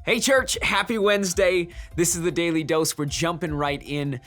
Hey church, happy Wednesday. This is the Daily Dose. We're jumping right in.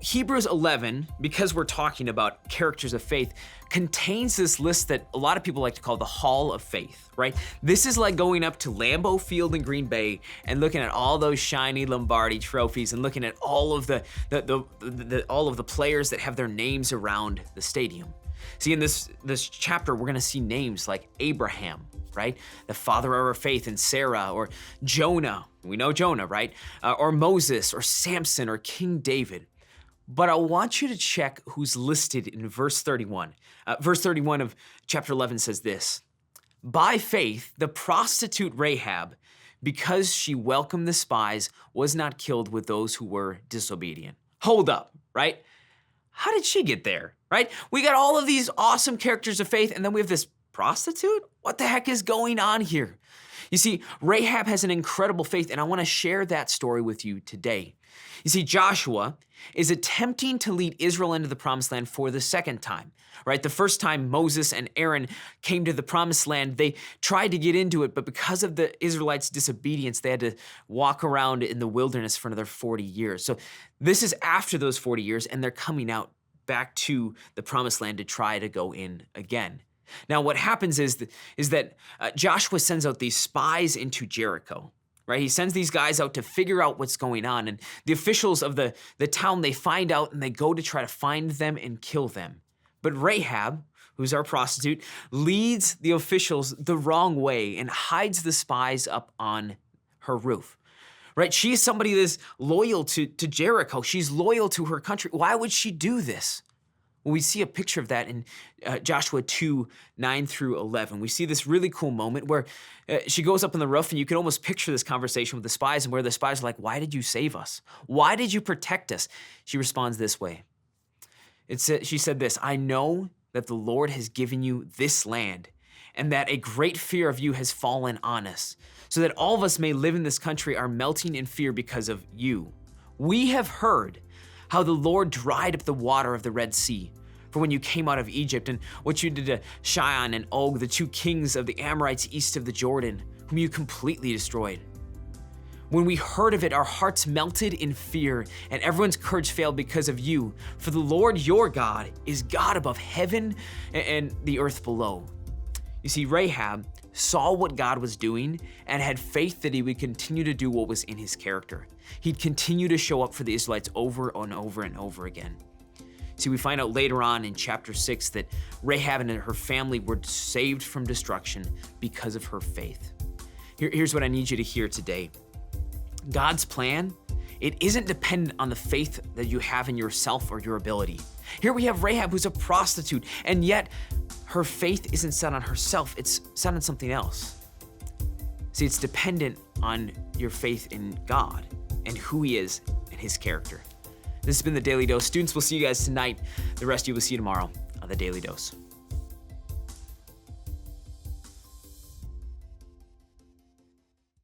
Hebrews 11, because we're talking about characters of faith, contains this list that a lot of people like to call the Hall of Faith, right? This is like going up to Lambeau Field in Green Bay and looking at all those shiny Lombardi trophies and looking at all of the players that have their names around the stadium. See, in this chapter, we're gonna see names like Abraham, right? The father of our faith, and Sarah, or Jonah. We know Jonah, right? Or Moses, or Samson, or King David. But I want you to check who's listed in verse 31. Verse 31 of chapter 11 says this: "By faith, the prostitute Rahab, because she welcomed the spies, was not killed with those who were disobedient." Hold up, right? How did she get there, right? We got all of these awesome characters of faith, and then we have this prostitute? What the heck is going on here? You see, Rahab has an incredible faith, and I want to share that story with you today. You see, Joshua is attempting to lead Israel into the promised land for the second time, right? The first time Moses and Aaron came to the promised land, they tried to get into it, but because of the Israelites' disobedience, they had to walk around in the wilderness for another 40 years. So this is after those 40 years, and they're coming out back to the promised land to try to go in again. Now, what happens is that Joshua sends out these spies into Jericho, right? He sends these guys out to figure out what's going on, and the officials of the town, they find out and they go to try to find them and kill them. But Rahab, who's our prostitute, leads the officials the wrong way and hides the spies up on her roof, right? She is somebody that's loyal to Jericho. She's loyal to her country. Why would she do this? Well, we see a picture of that in Joshua 2, 9 through 11. We see this really cool moment where she goes up on the roof, and you can almost picture this conversation with the spies, and where the spies are like, "Why did you save us? Why did you protect us?" She responds this way. She said this: "I know that the Lord has given you this land, and that a great fear of you has fallen on us, so that all of us may live in this country are melting in fear because of you. We have heard how the Lord dried up the water of the Red Sea for when you came out of Egypt, and what you did to Sihon and Og, the two kings of the Amorites east of the Jordan, whom you completely destroyed. When we heard of it, our hearts melted in fear, and everyone's courage failed because of you. For the Lord your God is God above heaven and the earth below." You see, Rahab saw what God was doing and had faith that he would continue to do what was in his character. He'd continue to show up for the Israelites over and over and over again. See, we find out later on in chapter 6 that Rahab and her family were saved from destruction because of her faith. Here's what I need you to hear today. God's plan, it isn't dependent on the faith that you have in yourself or your ability. Here we have Rahab, who's a prostitute, and yet her faith isn't set on herself, it's set on something else. See, it's dependent on your faith in God and who he is and his character. This has been the Daily Dose. Students, we'll see you guys tonight. The rest of you will see you tomorrow on the Daily Dose.